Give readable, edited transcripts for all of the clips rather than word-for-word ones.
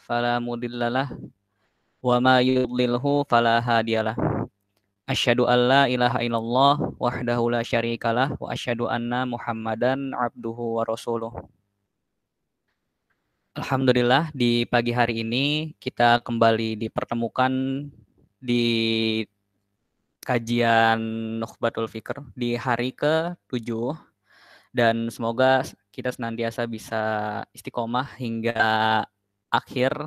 فلا مضل له وما يضلله فلا هادي له أشهد أن لا إله إلا الله وحده لا شريك له وأشهد أن محمدا عبده ورسوله. Alhamdulillah di pagi hari ini kita kembali dipertemukan di kajian Nukhbatul Fikr di hari ke-7 dan semoga kita senantiasa bisa istiqomah hingga akhir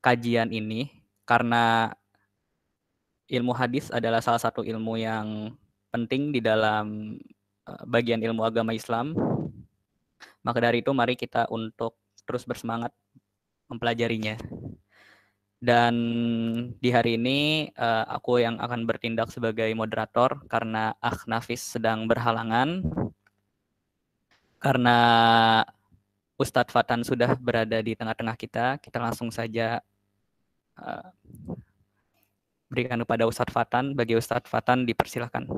kajian ini karena ilmu hadis adalah salah satu ilmu yang penting di dalam bagian ilmu agama Islam. Maka dari itu mari kita untuk terus bersemangat mempelajarinya. Dan di hari ini aku yang akan bertindak sebagai moderator karena Akh Nafis sedang berhalangan. Karena Ustadz Fatan sudah berada di tengah-tengah kita langsung saja berikan kepada Ustadz Fatan. Bagi Ustadz Fatan dipersilahkan.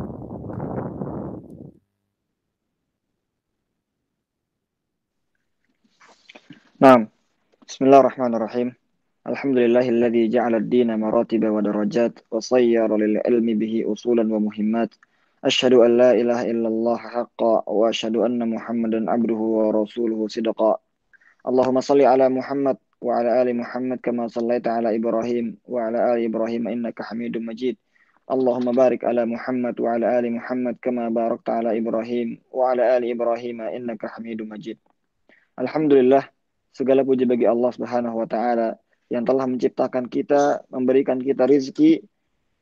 Naam. Bismillahirrahmanirrahim. Alhamdulillahilladzi ja'ala ad-dina maratiba wa darajat wa sayyara lil ilmi bihi usulan wa muhimmat. Asyhadu an la ilaha illallah haqqan wa asyhadu anna Muhammadan abduhu wa rasuluhu sidqa. Allahumma salli ala Muhammad wa ala ali Muhammad kama sallaita ala Ibrahim wa ala ali Ibrahim innaka Hamidum Majid. Allahumma barik ala Muhammad wa ala ali Muhammad kama barakta ala Ibrahim wa ala ali Ibrahim innaka Hamidum Majid. Alhamdulillah, segala puji bagi Allah Subhanahu wa taala yang telah menciptakan kita, memberikan kita rizki,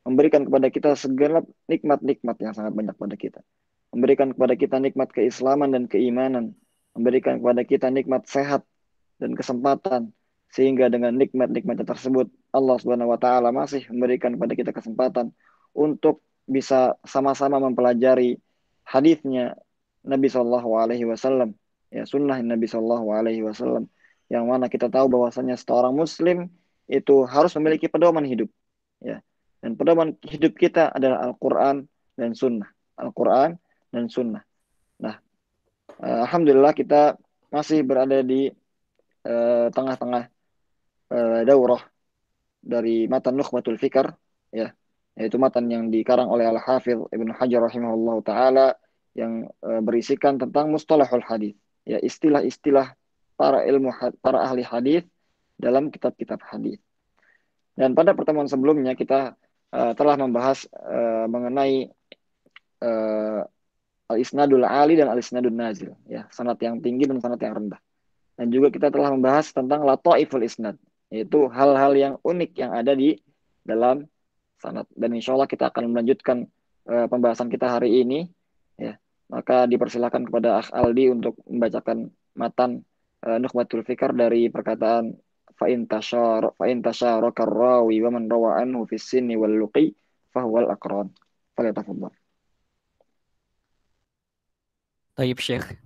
memberikan kepada kita segala nikmat-nikmat yang sangat banyak pada kita. Memberikan kepada kita nikmat keislaman dan keimanan, memberikan kepada kita nikmat sehat dan kesempatan, sehingga dengan nikmat-nikmat tersebut Allah Subhanahu wa taala masih memberikan kepada kita kesempatan untuk bisa sama-sama mempelajari hadisnya Nabi Shallallahu alaihi wasallam, ya sunnah Nabi Shallallahu alaihi wasallam, yang mana kita tahu bahwasanya seorang muslim itu harus memiliki pedoman hidup, ya. Dan pedoman hidup kita adalah Al-Qur'an dan sunnah. Al-Qur'an dan sunnah. Nah, alhamdulillah kita masih berada di tengah-tengah daurah dari matan Nukhbatul Fikr, ya, yaitu matan yang dikarang oleh Al-Hafidz Ibnu Hajar rahimahullah taala yang berisikan tentang mustalahul hadis, ya, istilah-istilah para ahli hadis dalam kitab-kitab hadis. Dan pada pertemuan sebelumnya kita telah membahas mengenai al-isnadul ali dan al-isnadul nazil, ya, sanad yang tinggi dan sanad yang rendah. Dan juga kita telah membahas tentang lataiful isnad, yaitu hal-hal yang unik yang ada di dalam sanad. Dan insya Allah kita akan melanjutkan pembahasan kita hari ini, ya. Maka dipersilakan kepada Akh Aldi untuk membacakan matan Nukhbatul Fikr dari perkataan fa'in tasyaraka rawi wa man rawa anhu fis sinni wal luqi fahuwal aqran. Falyatafaddal. Tayyib Syekh.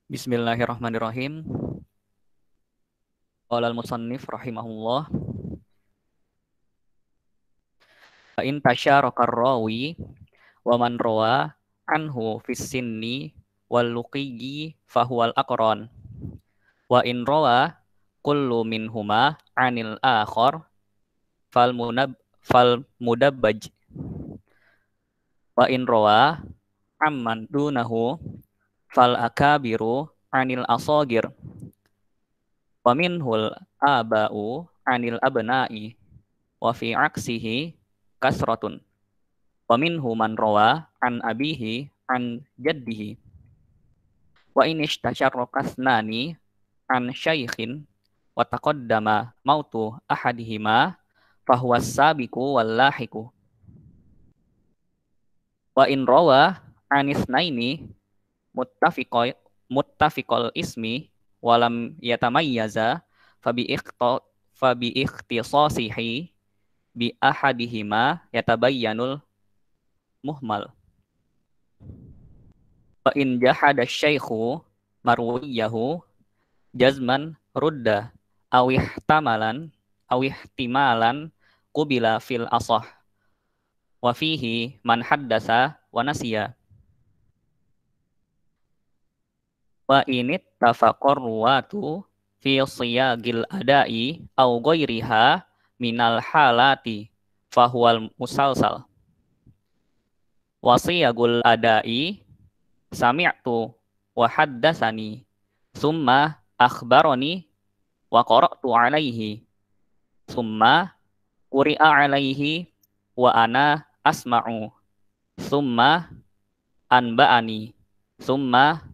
Bismillahirrahmanirrahim. Qala al-musannif rahimahullah. Fa in tasyaraka rawi wa man rawa anhu fis sinni wal luqiyyi fahuwal aqran. Wa in rawa kullu minhuma anil akhar fal mudabbaj. Wa in rawa amman dunahu fal akabiru anil asagir. Wa minhul aba'u anil abna'i wa fi aksihi kasratun. Wa minhu man rawa an abihi an jaddihi. Wa in istasyarraka asnani an syaikhin wa taqaddama mautu ahadihima fahuwa sabiqu wal lahiqu. Wa in rawa anisnaini muttafiqal ismi walam yatamayyaza fabi ikhtisasihi bi ahadihima yatabayyanul muhmal. Wa in jahada syaikhu marwiyahu jazman rudda aw ihtimalan qubila fil asah wa fihi man haddasa wa nasiya. Wa init tafaqor ruwatu fi siyagil adai au ghairiha minal halati fahuwal musalsal. Wa siyagul adai sami'tu wa haddatsani summa akhbarani wa qara'tu alaihi summa quri'a alaihi wa ana asma'u summa anba'ani summa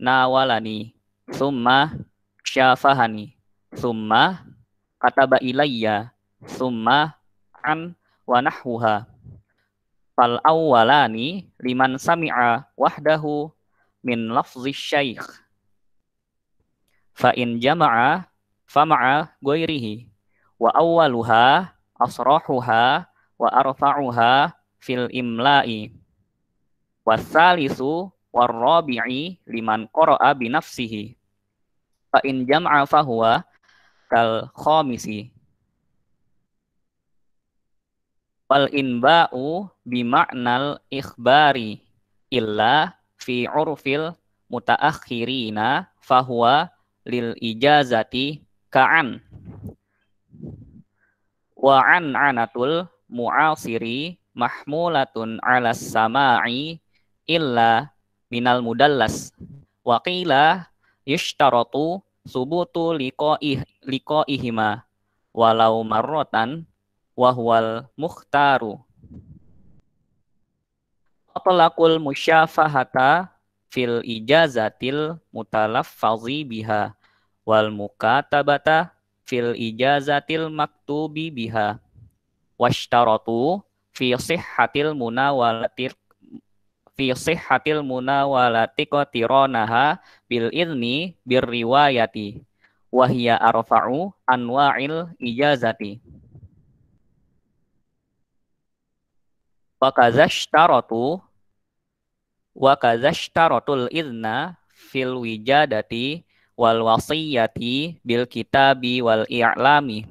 nawalani summa syafahani summa kataba ilayya summa an wa nahwuha fal awwalani liman sami'a wahdahu min lafzi syaikh fa in jama'a fama'a ghairihi wa awwaluha asrahuha wa arfa'uha fil imla'i wasalisu warrabi'i liman qara'a bi nafsihi fa in jama'a fahuwa kal khamisi wal inba'u bima'nal ikhbari illa fi urfil mutaakhirina fahuwa lil ijazati ka'an wa an anatul mu'asiri mahmulatun ala sama'i illa minal mudallas wa qila yushtaratu subutu liqa'ihima walau marrotan wahwal mukhtaru atlaqul musyafahata fil ijazatil mutalaffazi biha wal mukatabata fil ijazatil maktubi biha washtaratu fi sihhatil munawalati qatiranaha bil idni bir riwayati wa hiya arfa'u anwa'il ijazati wa kazashtaratul idna fil wijadati wal wasiyati bil kitabi wal i'lami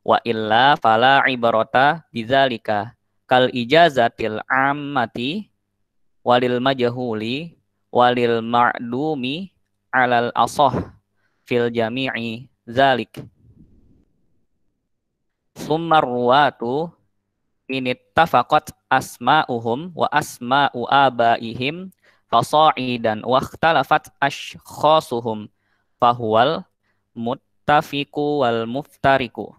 wa illa fala ibarata bidzalika kal ijazatil ammati walil majhuli walil ma'dumi alal asah fil jami'i zalik summa ruwatu inittafaqat asma'uhum wa asma'u abaihim fasa'idan wa ikhtalafat ashkhasuhum fahuwal muttafiqu wal muftariqu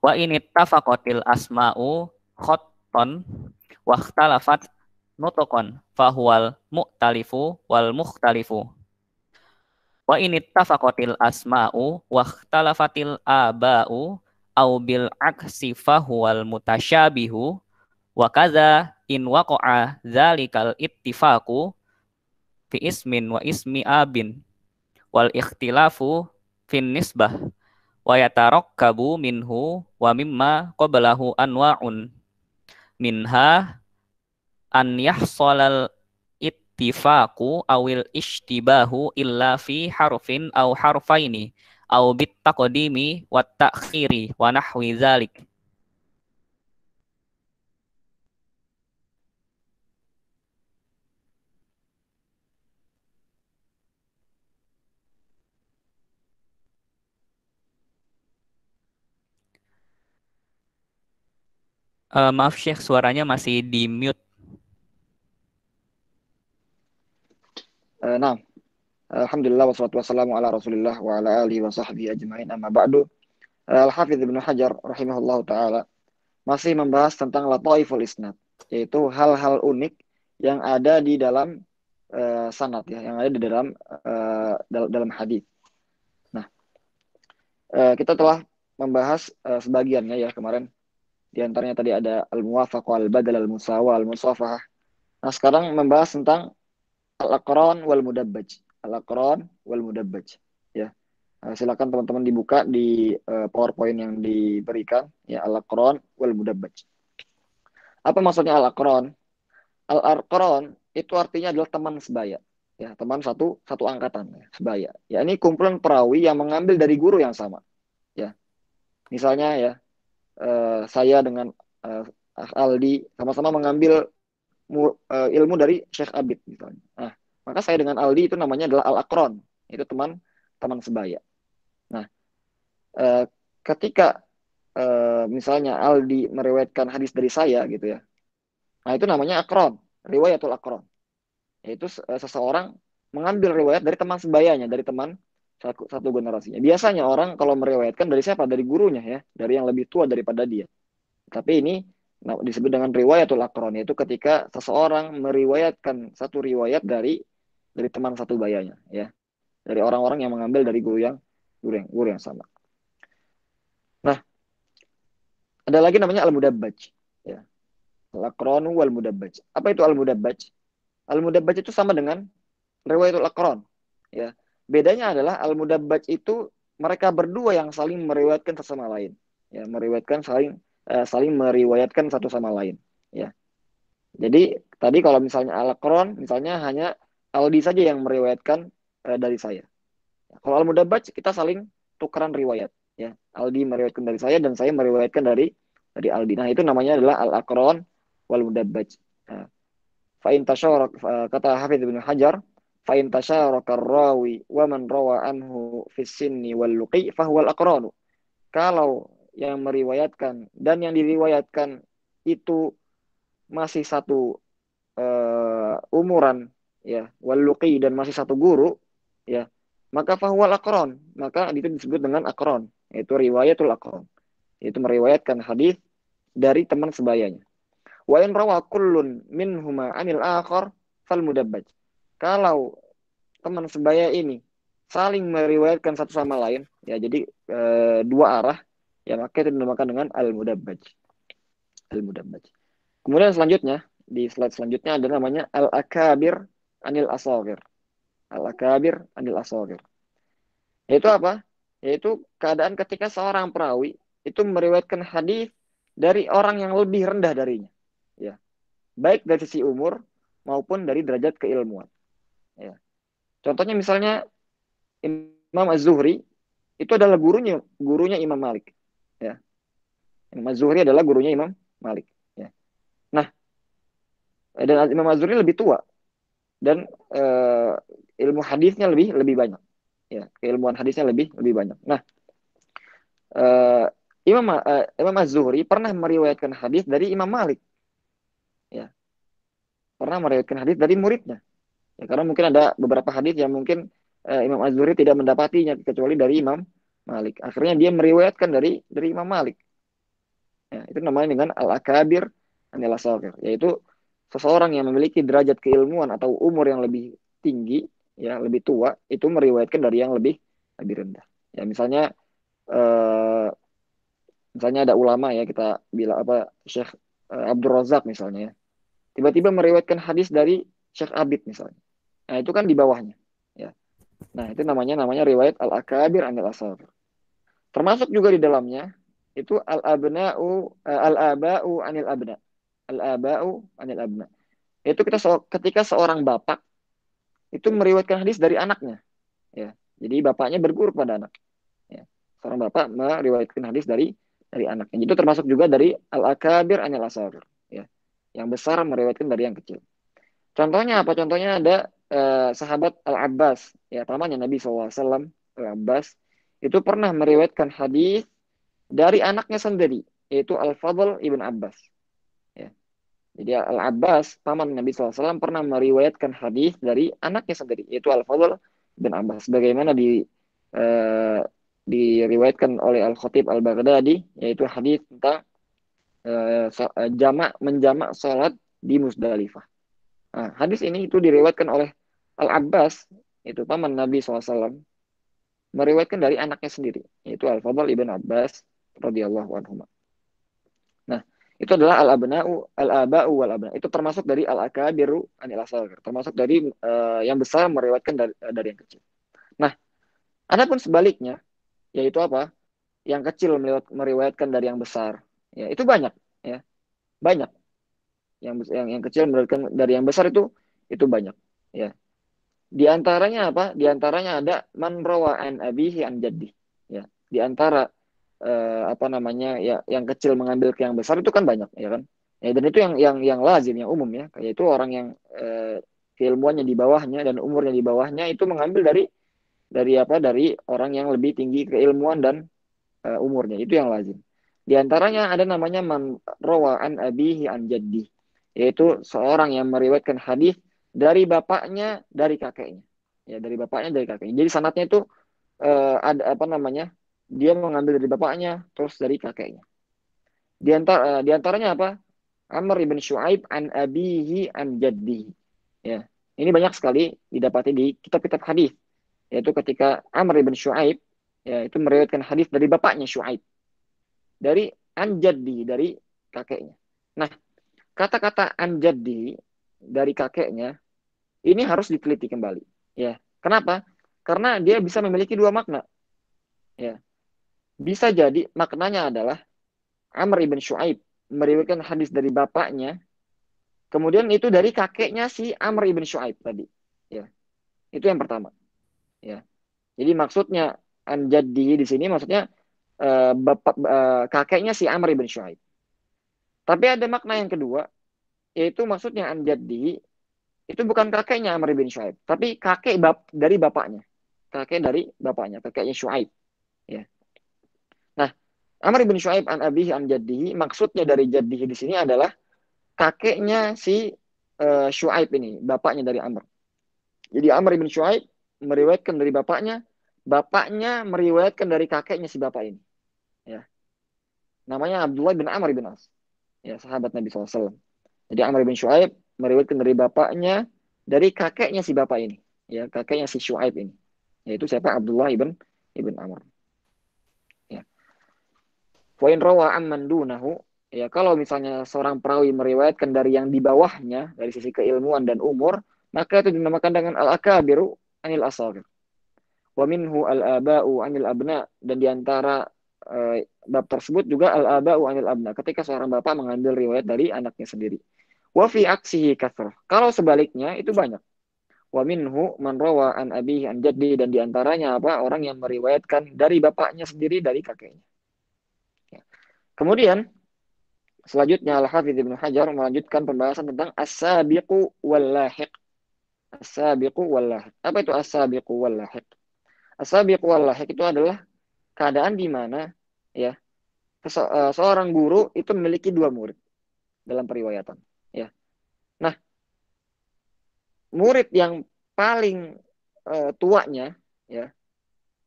wa inittafaqatil asma'u khatton wa ikhtalafat nutqan fahuwal mu'talifu wal mukhtalifu wa inittafaqatil asma'u wa ikhtalafatil aba'u au bil aksi fahuwal mutasyabihu wa kadza in waqa'a dzalikal ittifaqu fi ismin wa ismi abin wal ikhtilafu fin nisbah wa yatarakkabu minhu wa mimma qablahu anwa'un minha an yahsalal ittifaqu awil ishtibahu illa fi harfin aw harfaini aw bit taqdimi wat ta'khiri wa nahwi dzalik. Maaf Syekh, suaranya masih di mute. Nah, alhamdulillah wassalatu wassalamu ala Rasulillah wa ala alihi wa sahbihi ajmain amma ba'du. Al-Hafidz Ibnu Hajar rahimahullahu taala masih membahas tentang lataiful isnad, yaitu hal-hal unik yang ada di dalam sanad ya, yang ada di dalam hadis. Nah, kita telah membahas sebagiannya ya kemarin. Di antaranya tadi ada al-muwafaq wal badal al-musawa al-musafahah. Nah, sekarang membahas tentang al-aqran wal mudabbaj. Al-aqran wal mudabbaj ya. Silakan teman-teman dibuka di PowerPoint yang diberikan ya, al-aqran wal mudabbaj. Apa maksudnya al-aqran? Al-aqran itu artinya adalah teman sebaya. Ya, teman satu angkatan ya, sebaya. Ya, ini kumpulan perawi yang mengambil dari guru yang sama. Ya. Misalnya ya, saya dengan Aldi sama-sama mengambil ilmu dari Syekh Abid misalnya. Nah, maka saya dengan Aldi itu namanya adalah al-aqron, itu teman sebaya. Nah, ketika misalnya Aldi meriwayatkan hadis dari saya gitu ya. Nah, itu namanya akron, riwayatul akron. Yaitu seseorang mengambil riwayat dari teman sebayanya, dari teman satu generasinya. Biasanya orang kalau meriwayatkan dari siapa? Dari gurunya ya, dari yang lebih tua daripada dia. Tapi ini disebut dengan riwayatul akron, yaitu ketika seseorang meriwayatkan satu riwayat dari teman satu bayanya ya, dari orang-orang yang mengambil dari guru yang sama. Nah, ada lagi namanya al-mudabbaj ya. Al-aqranu wal mudabbaj. Apa itu al-mudabbaj? Al-mudabbaj itu sama dengan riwayatul aqran ya. Bedanya adalah al-mudabbaj itu mereka berdua yang saling meriwayatkan satu sama lain. Ya, saling meriwayatkan satu sama lain ya. Jadi tadi kalau misalnya al-aqran misalnya hanya Aldi saja yang meriwayatkan dari saya. Kalau al-mudabbaj kita saling tukeran riwayat ya. Aldi meriwayatkan dari saya dan saya meriwayatkan dari Aldi. Nah, itu namanya adalah al-aqran wal mudabbaj. Nah, fa'in tasyarak kata Hafidz bin Hajar, fa'in tasyaraka rawi wa man rawa anhu fis sinni wal luqi fahuwa al-aqranu. Kalau yang meriwayatkan dan yang diriwayatkan itu masih satu umuran ya, wal luqi dan masih satu guru ya, maka fahuwa al-aqran, maka itu disebut dengan aqran, yaitu riwayatul aqran, yaitu meriwayatkan hadis dari teman sebayanya. Wa in rawa kullun minhuma anil akhar fal mudabbaj. Kalau teman sebaya ini saling meriwayatkan satu sama lain, ya jadi dua arah, ya maka itu dinamakan dengan al-mudabbaj. Al-mudabbaj. Kemudian selanjutnya, di slide selanjutnya ada namanya al-akabir anil asagir. Al-akabir anil asagir. Yaitu apa? Yaitu keadaan ketika seorang perawi itu meriwayatkan hadis dari orang yang lebih rendah darinya. Ya. Baik dari sisi umur maupun dari derajat keilmuan. Ya. Contohnya misalnya Imam Az-Zuhri itu adalah gurunya Imam Malik. Ya. Imam Az-Zuhri adalah gurunya Imam Malik. Ya. Nah, dan Imam Az-Zuhri lebih tua dan ilmu hadisnya lebih banyak. Ya, keilmuan hadisnya lebih banyak. Nah, Imam Az-Zuhri pernah meriwayatkan hadis dari Imam Malik. Ya, pernah meriwayatkan hadis dari muridnya. Ya, karena mungkin ada beberapa hadis yang mungkin Imam Az-Zuhri tidak mendapatinya kecuali dari Imam Malik. Akhirnya dia meriwayatkan dari Imam Malik. Ya, itu namanya dengan al-akabir anil asagir, yaitu seseorang yang memiliki derajat keilmuan atau umur yang lebih tinggi, ya lebih tua, itu meriwayatkan dari yang lebih rendah. Ya misalnya ada ulama ya, kita bilang apa, Syekh Abdul Razak misalnya ya, tiba-tiba meriwayatkan hadis dari Syekh Abid misalnya. Nah, itu kan di bawahnya. Ya. Nah, itu namanya riwayat al-akabir anil asagir. Termasuk juga di dalamnya itu al-aba'u anil abna. Al-aba'u anil abna. Itu ketika seorang bapak itu meriwayatkan hadis dari anaknya. Ya. Jadi bapaknya berguru pada anak. Ya. Seorang bapak meriwayatkan hadis dari anaknya. Itu termasuk juga dari al-akabir anil asagir. Ya. Yang besar meriwayatkan dari yang kecil. Contohnya apa? Contohnya ada sahabat Al-Abbas, ya pamannya Nabi SAW, Al-Abbas, itu pernah meriwayatkan hadis dari anaknya sendiri, yaitu Al-Fadl ibn Abbas. Ya. Jadi Al-Abbas, paman Nabi SAW, pernah meriwayatkan hadis dari anaknya sendiri, yaitu Al-Fadl ibn Abbas. Bagaimana diriwayatkan oleh Al-Khatib Al-Baghdadi, yaitu hadis tentang menjamak sholat di Musdalifah. Nah, hadis ini itu diriwayatkan oleh Al-Abbas, itu paman Nabi SAW, meriwayatkan dari anaknya sendiri, yaitu Al-Fadl ibn Abbas radhiyallahu anhu. Nah, itu adalah al-aba'u wal abna. Itu termasuk dari al-akabiru anil asagir, termasuk dari yang besar meriwayatkan dari yang kecil. Nah, adapun sebaliknya, yaitu apa? Yang kecil meriwayatkan dari yang besar. Ya, itu banyak, ya. Banyak. Yang kecil meriwayatkan dari yang besar itu banyak, ya. Di antaranya apa? Di antaranya ada man rawa an abihi an jaddi. Ya. Di antara apa namanya ya, yang kecil mengambil ke yang besar itu kan banyak, ya kan? Ya, dan itu yang lazim, yang umum ya. Yaitu orang yang keilmuannya di bawahnya dan umurnya di bawahnya itu mengambil dari apa? Dari orang yang lebih tinggi keilmuan dan umurnya. Itu yang lazim. Di antaranya ada namanya man rawa an abihi an jaddi, yaitu seorang yang meriwayatkan hadis dari bapaknya dari kakeknya. Ya, dari bapaknya dari kakeknya. Jadi sanatnya itu ada apa namanya? Dia mengambil dari bapaknya terus dari kakeknya. Di antaranya apa? Amr ibn Shu'aib an abihi an jaddihi. Ya. Ini banyak sekali didapati di kitab-kitab hadis, yaitu ketika Amr ibn Shu'aib ya itu meriwayatkan hadis dari bapaknya Shu'aib, dari an jaddi, dari kakeknya. Nah, kata-kata an jaddi dari kakeknya ini harus diteliti kembali. Ya. Kenapa? Karena dia bisa memiliki dua makna. Ya. Bisa jadi maknanya adalah Amr ibn Shu'aib meriwayatkan hadis dari bapaknya, kemudian itu dari kakeknya si Amr ibn Shu'aib tadi. Ya, itu yang pertama. Ya, jadi maksudnya anjadi di sini maksudnya kakeknya si Amr ibn Shu'aib. Tapi ada makna yang kedua, yaitu maksudnya anjadi itu bukan kakeknya Amr ibn Shu'aib, tapi kakek dari bapaknya, kakek dari bapaknya, kakeknya Shu'aib. Ya. Nah, Amr ibn Shu'aib an abihi an jaddihi, maksudnya dari jaddihi di sini adalah kakeknya si Shu'aib ini, bapaknya dari Amr. Jadi Amr ibn Shu'aib meriwayatkan dari bapaknya, bapaknya meriwayatkan dari kakeknya si bapak ini. Ya, namanya Abdullah bin Amr bin As. Ya, sahabat Nabi SAW. Jadi Amr bin Shu'aib meriwayatkan dari bapaknya, dari kakeknya si bapak ini. Ya, kakeknya si Shu'aib ini. Yaitu siapa? Abdullah ibn Amr. Ya. Wa in rawa amman dunahu, ya kalau misalnya seorang perawi meriwayatkan dari yang di bawahnya dari sisi keilmuan dan umur, maka itu dinamakan dengan al-akabiru anil asagir. Wa minhu al-aba'u anil abna, dan diantara bab tersebut juga al-aba'u anil abna, ketika seorang bapak mengambil riwayat dari anaknya sendiri. Wa fi aksihi kathrah, kalau sebaliknya itu banyak. Wa minhu man rawa an abihi an jaddi, dan diantaranya apa? Orang yang meriwayatkan dari bapaknya sendiri dari kakeknya. Ya. Kemudian selanjutnya Al-Hafidz Ibnu Hajar melanjutkan pembahasan tentang as-sabiqu wal lahiq. As-sabiqu wal lahiq. Apa itu as-sabiqu wal lahiq? As-sabiqu wal lahiq itu adalah keadaan di mana ya seorang guru itu memiliki dua murid dalam periwayatan. Ya. Nah, murid yang paling tuanya ya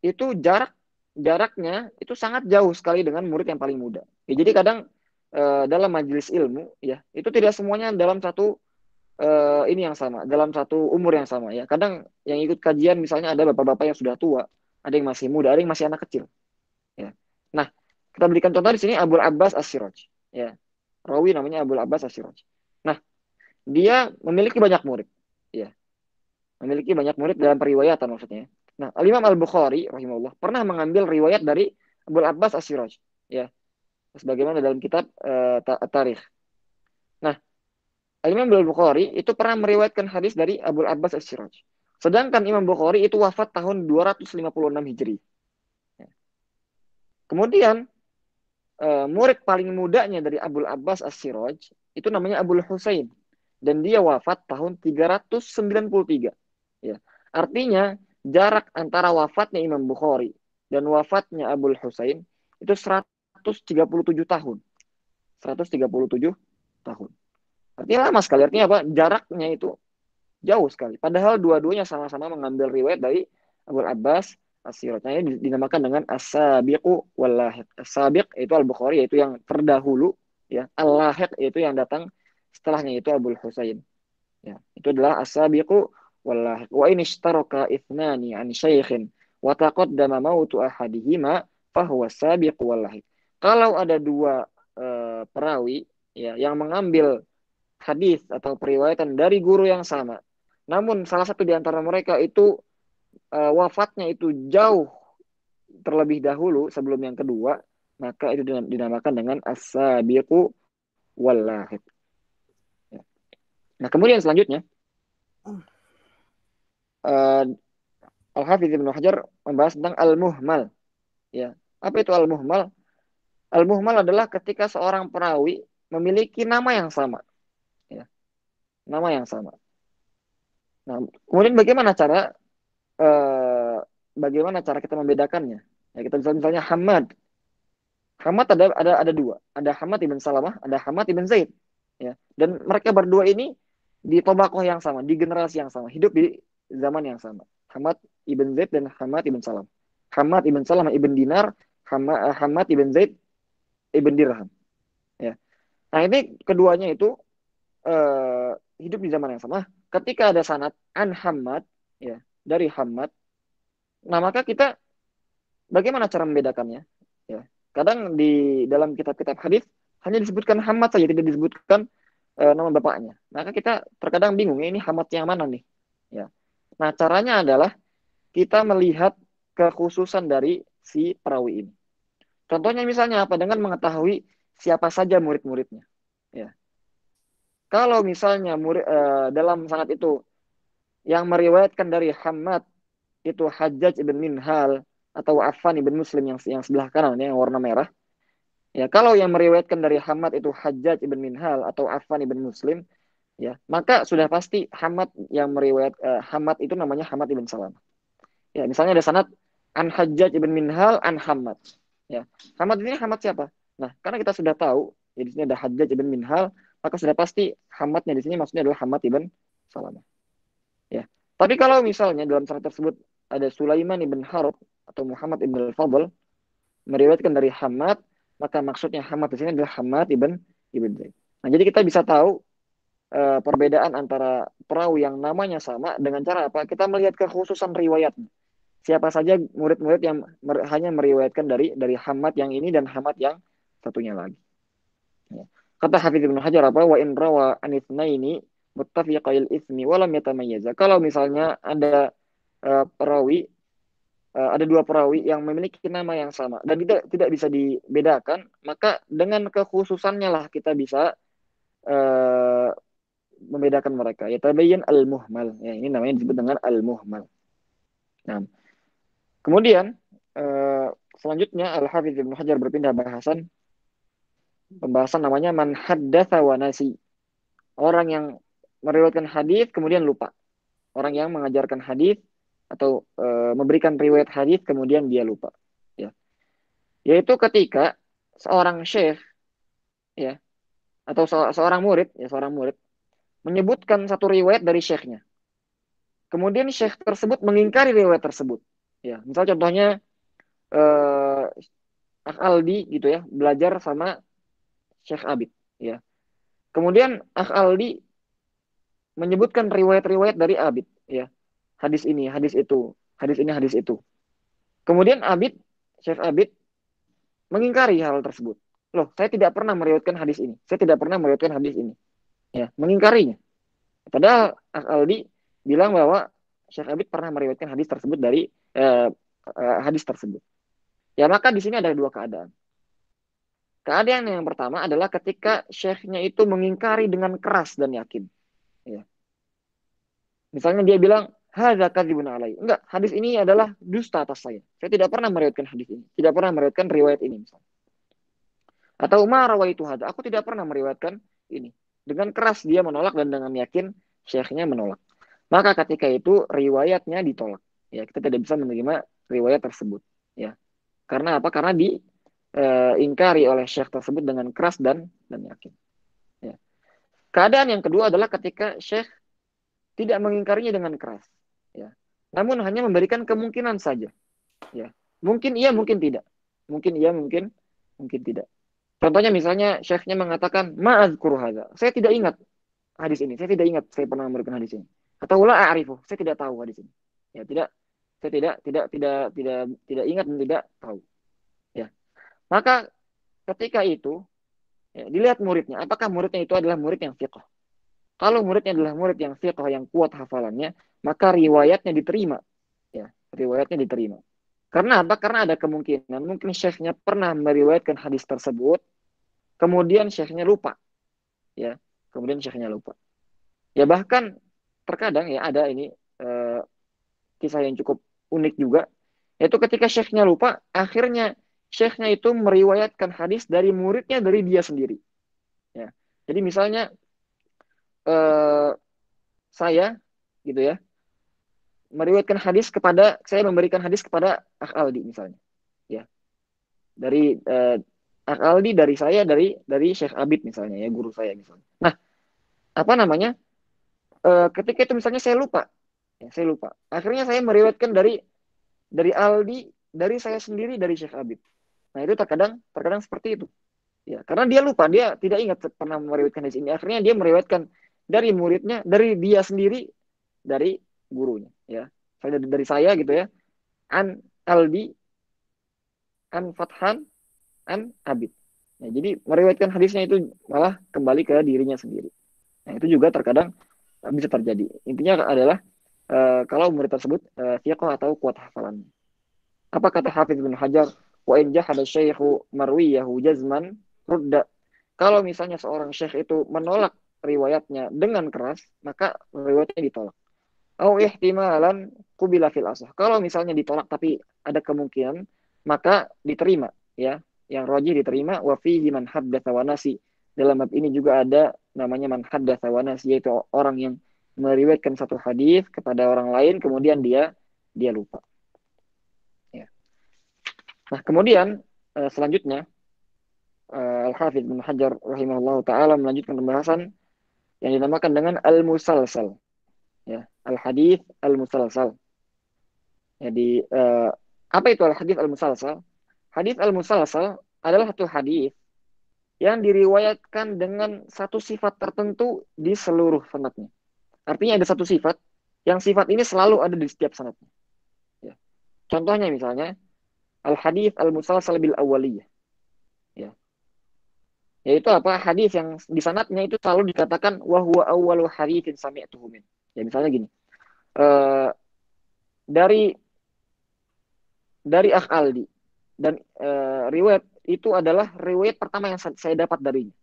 itu jaraknya itu sangat jauh sekali dengan murid yang paling muda. Ya, jadi kadang dalam majelis ilmu ya itu tidak semuanya dalam satu ini yang sama, dalam satu umur yang sama ya. Kadang yang ikut kajian misalnya ada bapak-bapak yang sudah tua, ada yang masih muda, ada yang masih anak kecil. Ya. Nah, kita berikan contoh di sini Abul Abbas As-Siraj. Ya. Rawi namanya Abul Abbas As-Siraj. Nah, dia memiliki banyak murid. Ya. Memiliki banyak murid dalam periwayatan maksudnya. Nah, Al-Imam Al-Bukhari rahimahullah pernah mengambil riwayat dari Abul Abbas As-Siraj. Ya. Sebagaimana dalam kitab Tarikh. Nah, Al-Imam Al-Bukhari itu pernah meriwayatkan hadis dari Abul Abbas As-Siraj. Sedangkan Imam Bukhari itu wafat tahun 256 Hijri. Ya. Kemudian murid paling mudanya dari Abul Abbas As-Siraj itu namanya Abul Husain, dan dia wafat tahun 393. Ya. Artinya jarak antara wafatnya Imam Bukhari dan wafatnya Abul Husain itu 137 tahun. 137 tahun. Artinya lama sekali. Artinya apa? Jaraknya itu jauh sekali. Padahal dua-duanya sama-sama mengambil riwayat dari Abul Abbas As-Siraj. Nah, ini dinamakan dengan as-sabiqu wal lahiq. As-sabiq itu Al-Bukhari, yaitu yang terdahulu, ya. Al-lahiq yaitu yang datang setelahnya, itu Abul Husain. Ya, itu adalah as-sabiqu wal lahiq. Wa in ishtaraka ithnani an syaikhin wa taqaddama mautu ahadihima fahuwa as-sabiqu wal lahiq. Kalau ada dua perawi ya yang mengambil hadis atau periwayatan dari guru yang sama, namun salah satu di antara mereka itu wafatnya itu jauh terlebih dahulu sebelum yang kedua, maka itu dinamakan dengan as-sabiqu wal lahiq. Ya. Nah, kemudian selanjutnya uh, Al-Hafidz Ibnu Hajar membahas tentang al-muhmal. Ya. Apa itu al-muhmal? Al-muhmal adalah ketika seorang perawi memiliki nama yang sama, ya, nama yang sama. Nah, kemudian eh, bagaimana cara kita membedakannya? Ya, kita bisa misalnya Hamad. Hamad ada dua, ada Hamad ibn Salamah, ada Hamad ibn Zaid. Ya, dan mereka berdua ini di tobakoh yang sama, di generasi yang sama, hidup di zaman yang sama. Hamad ibn Zaid dan Hamad ibn Salam. Hamad ibn Salamah ibn Dinar, Hamad ibn Zaid ibn Dirham. Ya. Nah ini keduanya itu hidup di zaman yang sama. Ketika ada sanad an Hamad, ya, dari Hamad, nah maka kita bagaimana cara membedakannya? Ya. Kadang di dalam kitab-kitab hadis hanya disebutkan Hamad saja, tidak disebutkan nama bapaknya. Maka kita terkadang bingung, ini Hamad yang mana nih? Ya. Nah, caranya adalah kita melihat kekhususan dari si perawi ini. Contohnya misalnya apa? Dengan mengetahui siapa saja murid-muridnya. Ya. Kalau misalnya dalam sanad itu yang meriwayatkan dari Hamad itu Hajjaj ibn Minhal atau Affan ibn Muslim yang sebelah kanan yang warna merah. Ya, kalau yang meriwayatkan dari Hamad itu Hajjaj ibn Minhal atau Affan ibn Muslim, ya, maka sudah pasti Hamad itu namanya Hamad ibn Salam. Ya, misalnya ada sanad an Hajjaj ibn Minhal an Hamad. Ya, Hamad ini Hamad siapa? Nah, karena kita sudah tahu, ya di sini ada Hajjaj ibn Minhal, maka sudah pasti Hamadnya di sini maksudnya adalah Hamad ibn Salam. Ya. Tapi kalau misalnya dalam sanad tersebut ada Sulaiman ibn Harb atau Muhammad ibn al-Fadl meriwayatkan dari Hamad, maka maksudnya Hamad di sini adalah Hamad ibn Zaid. Nah, jadi kita bisa tahu perbedaan antara perawi yang namanya sama dengan cara apa? Kita melihat kekhususan riwayatnya. Siapa saja murid-murid yang hanya meriwayatkan dari Hamad yang ini dan Hamad yang satunya lagi. Ya. Kata Hafidz Ibnu Hajar apa? Wa in rawa anitsnaini muttafiqil ismi wa lam yatamayyaza. Kalau misalnya ada perawi ada dua perawi yang memiliki nama yang sama dan tidak bisa dibedakan, maka dengan kekhususannya lah kita bisa uh, membedakan mereka. Ya tabayyan al-muhmal. Ya, ini namanya disebut dengan al-muhmal. Nah, kemudian selanjutnya Al-Hafidz Ibnu Hajar berpindah pembahasan namanya man haddatsa wa nasi. Orang yang meriwayatkan hadis kemudian lupa. Orang yang mengajarkan hadis atau memberikan riwayat hadis kemudian dia lupa. Ya. Yaitu ketika seorang syekh ya atau seorang murid menyebutkan satu riwayat dari syekhnya. Kemudian syekh tersebut mengingkari riwayat tersebut. Ya, misal contohnya eh, Akh Aldi gitu ya, belajar sama Syekh Abid ya. Kemudian Akh Aldi menyebutkan riwayat-riwayat dari Abid ya. Hadis ini, hadis itu, hadis ini, hadis itu. Kemudian Syekh Abid mengingkari hal tersebut. Loh, saya tidak pernah meriwayatkan hadis ini. Saya tidak pernah meriwayatkan hadis ini. Ya, mengingkarinya. Padahal Akh Aldi bilang bahwa Syekh Abid pernah meriwayatkan hadis tersebut dari hadis tersebut. Ya, maka di sini ada dua keadaan. Keadaan yang pertama adalah ketika syekhnya itu mengingkari dengan keras dan yakin. Ya. Misalnya dia bilang, hadza kadzibun alai. Enggak, hadis ini adalah dusta atas saya. Saya tidak pernah meriwayatkan hadis ini. Tidak pernah meriwayatkan riwayat ini misalnya. Atau ma rawaitu hadza. Aku tidak pernah meriwayatkan ini. Dengan keras dia menolak dan dengan yakin syekhnya menolak. Maka ketika itu riwayatnya ditolak. Ya, kita tidak bisa menerima riwayat tersebut. Ya. Karena apa? Karena diingkari oleh syekh tersebut dengan keras dan yakin. Ya. Keadaan yang kedua adalah ketika syekh tidak mengingkarinya dengan keras, ya. Namun hanya memberikan kemungkinan saja, ya. Mungkin iya, mungkin tidak. Mungkin iya, mungkin tidak. Contohnya misalnya syekhnya mengatakan ma'adzkuru hadza. Saya tidak ingat hadis ini. Saya tidak ingat saya pernah memberikan hadis ini. Atau la a'rifu. Saya tidak tahu hadis ini. Ya, saya tidak ingat dan tidak tahu. Ya. Maka ketika itu ya, dilihat muridnya. Apakah muridnya itu adalah murid yang fiqh? Kalau muridnya adalah murid yang fiqh yang kuat hafalannya, maka riwayatnya diterima. Ya, riwayatnya diterima. Karena apa? Karena ada kemungkinan mungkin syekhnya pernah meriwayatkan hadis tersebut, kemudian syekhnya lupa. Ya, kemudian syekhnya lupa. Ya bahkan terkadang ya ada ini kisah yang cukup unik juga, yaitu ketika syekhnya lupa, akhirnya syekhnya itu meriwayatkan hadis dari muridnya dari dia sendiri. Ya. Jadi misalnya saya gitu ya meriwayatkan hadis kepada saya memberikan hadis kepada Akh Aldi misalnya. Ya. Dari Akh Aldi dari saya dari Syekh Abid misalnya ya guru saya misalnya. Nah, apa namanya? Ketika itu misalnya saya lupa. Ya, saya lupa. Akhirnya saya meriwayatkan dari Aldi, dari saya sendiri, dari Syekh Abid. Nah, itu terkadang terkadang seperti itu. Ya, karena dia lupa, dia tidak ingat pernah meriwayatkan hadis ini. Akhirnya dia meriwayatkan dari muridnya, dari dia sendiri, dari gurunya. Ya, dari saya gitu ya. An Aldi, an Fathan, an Abid. Nah, jadi meriwayatkan hadisnya itu malah kembali ke dirinya sendiri. Nah, itu juga terkadang bisa terjadi. Intinya adalah kalau murid tersebut thiqah atau kuat hafalannya. Apa kata Hafiz bin Hajar? Wa in jahada syaikhu marwiyahu jazman rudda. Kalau misalnya seorang syekh itu menolak riwayatnya dengan keras, maka riwayatnya ditolak. Au ihtimalan qubila fil asah. Kalau misalnya ditolak tapi ada kemungkinan, maka diterima ya. Yang rajih diterima wa fihi man haddatsa wa nasi. Dalam bab ini juga ada namanya man haddatsa wa nasi, yaitu orang yang meriwayatkan satu hadis kepada orang lain kemudian dia lupa. Ya. Nah, kemudian selanjutnya Al-Hafidz bin Hajar rahimahullah taala melanjutkan pembahasan yang dinamakan dengan al-musalsal, ya, al-hadits al-musalsal. Jadi apa itu al-hadits al-musalsal? Hadits al-musalsal adalah satu hadis yang diriwayatkan dengan satu sifat tertentu di seluruh sanadnya. Artinya ada satu sifat yang sifat ini selalu ada di setiap sanadnya. Ya. Contohnya misalnya al-hadits al-musalsal bil awaliyah. Ya. Yaitu apa? Hadis yang di sanadnya itu selalu dikatakan wa huwa awwalu haditsin sami'tuhu min. Ya misalnya gini. Eh, dari Akh Aldi dan riwayat itu adalah riwayat pertama yang saya dapat darinya.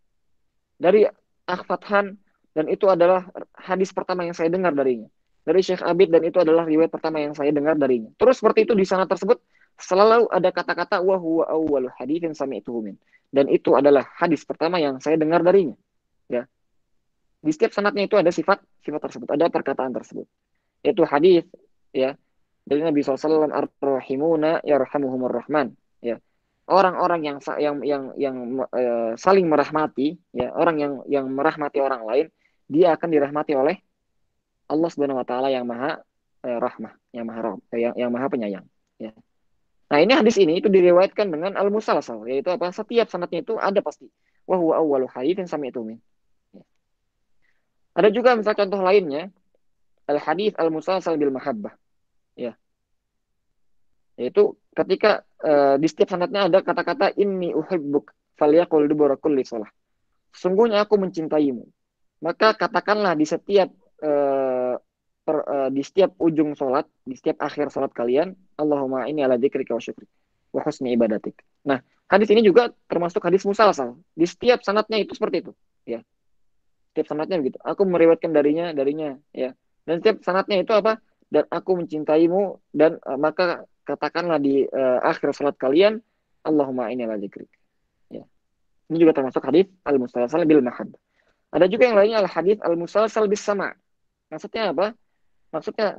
Dari Akh Fathan dan itu adalah hadis pertama yang saya dengar darinya. Dari Syekh Abid dan itu adalah riwayat pertama yang saya dengar darinya. Terus seperti itu di sanad tersebut selalu ada kata-kata wa huwa awwalu haditsin sami'tuhu min. Dan itu adalah hadis pertama yang saya dengar darinya. Ya. Di setiap sanadnya itu ada sifat tersebut, ada perkataan tersebut. Yaitu hadis ya dari Nabi SAW, ar-rahimuna yarhamuhumur rahman, ya. Orang-orang yang saling merahmati, ya, orang yang merahmati orang lain, dia akan dirahmati oleh Allah Subhanahu wa taala yang maha rahmah, yang maha penyayang, ya. Nah, ini hadis ini itu diriwayatkan dengan al-musalsal, yaitu apa? Setiap sanadnya itu ada pasti. Wa huwa awwalu haditsin sami'tu min. Ada juga misal contoh lainnya, al-hadis al-musalsal bil mahabbah. Ya, yaitu ketika di setiap sanadnya ada kata-kata inni uhibbuk falyaqul dubura kulli shalah. Sungguhnya aku mencintaimu. Maka katakanlah di setiap ujung salat, di setiap akhir salat kalian, Allahumma inni ala dzikrika wa syukrika wa husni ibadatik. Nah, hadis ini juga termasuk hadis musalsal. Di setiap sanadnya itu seperti itu, ya. Setiap sanadnya begitu. Aku meriwayatkan darinya, ya. Dan setiap sanadnya itu apa? Dan aku mencintaimu dan maka katakanlah di akhir salat kalian, Allahumma inni ala dzikrik. Ya. Ini juga termasuk hadis al-musalsal bil mahad. Ada juga yang lainnya al hadis al-musalsal bis sama. Maksudnya apa? Maksudnya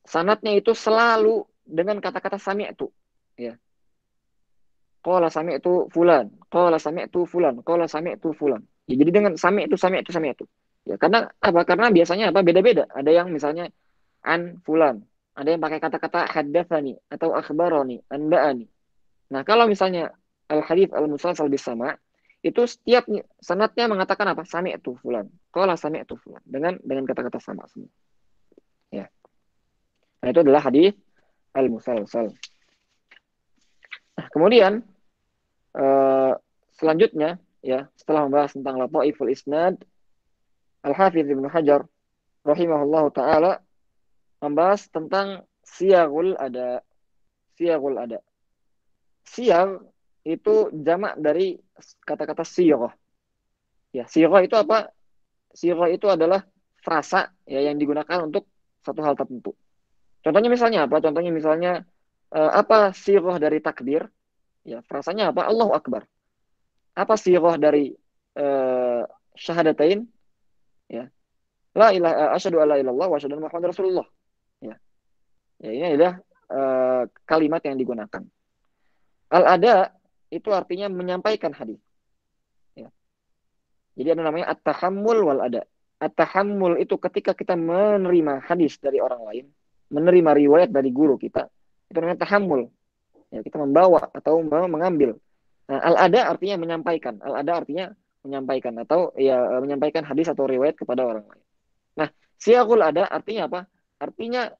sanadnya itu selalu dengan kata-kata sami'tu, ya. Qala sami'tu fulan, qala sami'tu fulan, qala sami'tu fulan. Ya, jadi dengan sami'tu. Ya, karena apa? Karena biasanya apa? Beda-beda. Ada yang misalnya an fulan, ada yang pakai kata-kata haddatsani atau akhbarani, anba'ani. Nah, kalau misalnya al-hadits al-musalsal bisama, itu setiap sanadnya mengatakan apa? Sami'tu fulan, qala sami'tu fulan dengan kata-kata sama semua. Ya. Nah, itu adalah hadis al-musalsal. Nah, kemudian selanjutnya ya, setelah membahas tentang lataiful isnad, Al-Hafidz Ibnu Hajar rahimahullahu taala membahas tentang siyagul ada. Siyagul ada. Siyag itu jamak dari kata-kata siyghah. Ya, siyghah itu apa? Siyghah itu adalah frasa ya yang digunakan untuk satu hal tertentu. Contohnya misalnya apa? Contohnya misalnya apa siyghah dari takbir? Ya, frasanya apa? Allahu Akbar. Apa sighah dari syahadatain? Ya. La ilaha asyhadu alla ilallah wa asyhadu anna Muhammadar Rasulullah. Ya. Ya, ini adalah kalimat yang digunakan. Al-ada itu artinya menyampaikan hadis. Ya. Jadi ada namanya at-tahammul wal ada. At-tahammul itu ketika kita menerima hadis dari orang lain, menerima riwayat dari guru kita, itu namanya tahammul. Ya, kita membawa atau mengambil. Nah, al-ada artinya menyampaikan. Al-ada artinya menyampaikan atau ya menyampaikan hadis atau riwayat kepada orang lain. Nah, siyaqul ada artinya apa? Artinya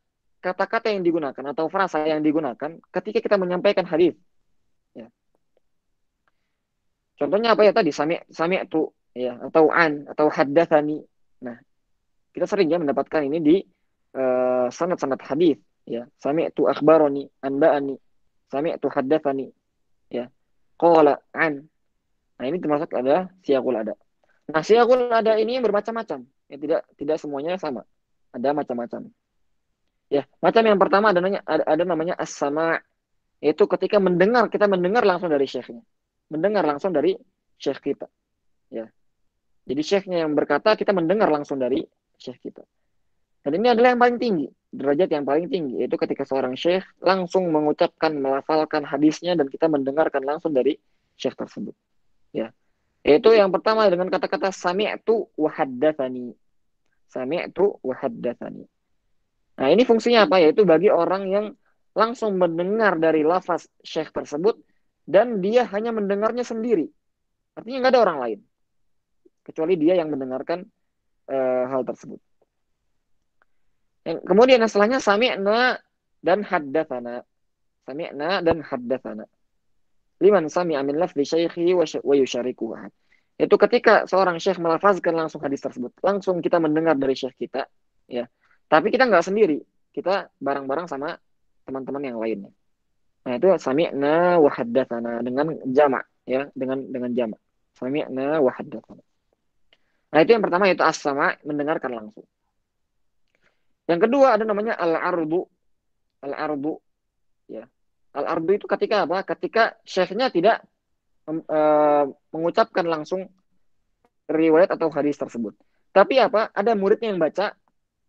kata-kata yang digunakan atau frasa yang digunakan ketika kita menyampaikan hadis. Ya. Contohnya apa ya tadi? Sami'tu ya atau an atau haddatsani. Nah, kita sering ya mendapatkan ini di sanad-sanad hadis ya. Sami'tu akhbaroni, anba'ani, sami'tu haddatsani ya. Qala an. Nah, ini termasuk ada siyaqul ada. Nah, siyaqul ada ini bermacam-macam. Ya, tidak semuanya sama. Ada macam-macam. Ya, macam yang pertama ada namanya as-sama', yaitu ketika kita mendengar langsung dari syekhnya. Mendengar langsung dari syekh kita. Ya. Jadi syekhnya yang berkata, kita mendengar langsung dari syekh kita. Dan ini adalah yang paling tinggi, derajat yang paling tinggi, yaitu ketika seorang syekh langsung mengucapkan, melafalkan hadisnya dan kita mendengarkan langsung dari syekh tersebut. Ya. Yaitu yang pertama dengan kata-kata sami'tu wa haddatsani. Sami'tu wa haddatsani. Nah, ini fungsinya apa? Yaitu bagi orang yang langsung mendengar dari lafaz syekh tersebut dan dia hanya mendengarnya sendiri. Artinya nggak ada orang lain. Kecuali dia yang mendengarkan hal tersebut. Kemudian setelahnya sami'na dan haddatsana. Sami'na dan haddatsana. Liman sami'a min lafzi syaikhi wa yusyarikuhu. Itu ketika seorang syekh melafazkan langsung hadis tersebut, langsung kita mendengar dari syekh kita, ya. Tapi kita nggak sendiri, kita bareng-bareng sama teman-teman yang lainnya. Nah, itu sami'na wa haddatsana dengan jamak, ya, dengan jamak. Sami'na wa haddatsana. Nah, itu yang pertama, yaitu as-sama', mendengarkan langsung. Yang kedua ada namanya al-ardu. Al-ardu, ya. Al-ardu itu ketika apa? Ketika syekhnya tidak mengucapkan langsung riwayat atau hadis tersebut. Tapi apa? Ada muridnya yang baca,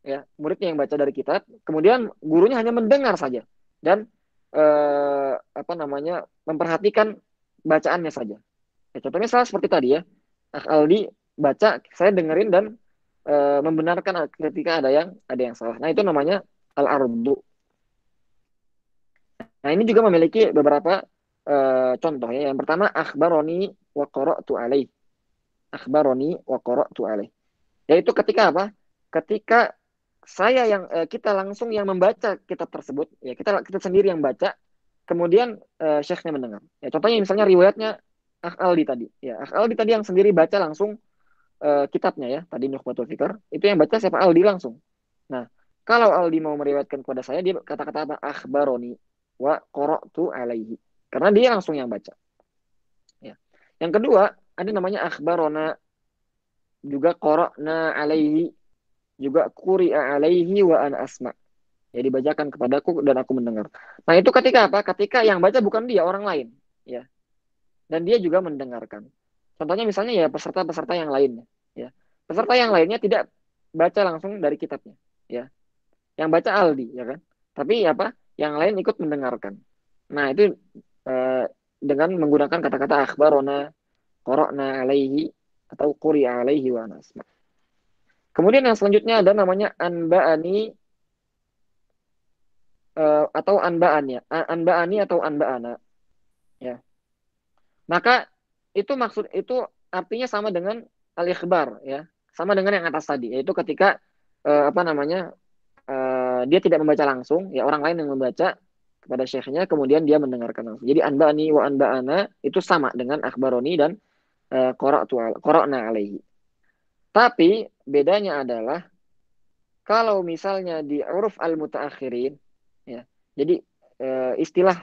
ya, muridnya yang baca dari kitab, kemudian gurunya hanya mendengar saja dan apa namanya? Memperhatikan bacaannya saja. Ya, contohnya salah seperti tadi ya. Aldi baca, saya dengerin dan membenarkan ketika ada yang salah. Nah, itu namanya al-ardu. Nah, ini juga memiliki beberapa contoh ya. Yang pertama akhbaroni wa qara'tu alaih. Akhbaroni wa qara'tu alaih. Yaitu ketika apa? Ketika kita langsung yang membaca kitab tersebut, ya kita sendiri yang baca, kemudian syekhnya mendengar. Ya, contohnya misalnya riwayatnya Aldi tadi. Ya, Aldi tadi yang sendiri baca langsung kitabnya ya, tadi Nukhbatul Fikr, itu yang baca siapa? Aldi langsung. Nah, kalau Aldi mau meriwayatkan kepada saya, dia kata-kata apa? Akhbaroni wa qara'tu alaihi. Karena dia langsung yang baca. Ya. Yang kedua, ada namanya akhbarona, juga qara'na alaihi, juga quri'a alaihi wa ana asma. Ya, dibacakan kepadaku dan aku mendengar. Nah, itu ketika apa? Ketika yang baca bukan dia, orang lain, ya. Dan dia juga mendengarkan. Contohnya misalnya ya peserta-peserta yang lainnya, ya. Peserta yang lainnya tidak baca langsung dari kitabnya, ya. Yang baca Aldi, ya kan? Tapi apa? Yang lain ikut mendengarkan. Nah, itu dengan menggunakan kata-kata akhbarona, qara'na alaihi atau quri'a alaihi wa nasma. Kemudian yang selanjutnya ada namanya anba'ani atau anba'annya, anba'ani atau anba'ana, ya. Maka itu artinya sama dengan al-ikhbar, ya. Sama dengan yang atas tadi, yaitu ketika apa namanya? Dia tidak membaca langsung, ya orang lain yang membaca kepada syekhnya, kemudian dia mendengarkan langsung. Jadi anba'ani wa anba'ana itu sama dengan akhbaroni dan qara'na alaihi. Tapi bedanya adalah kalau misalnya di uruf al-mutaakhirin, ya. Jadi istilah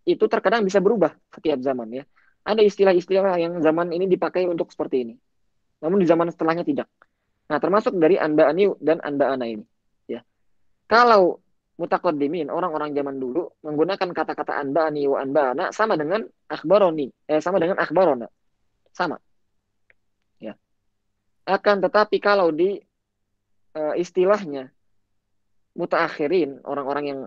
itu terkadang bisa berubah setiap zaman ya. Ada istilah-istilah yang zaman ini dipakai untuk seperti ini. Namun di zaman setelahnya tidak. Nah, termasuk dari anba'ani dan anba'ana ini, ya. Kalau mutaqaddimin, orang-orang zaman dulu menggunakan kata-kata anba'ani wa anba'ana sama dengan akhbaroni, sama dengan akhbarona. sama. Ya. Akan tetapi kalau di istilahnya mutaakhirin, orang-orang yang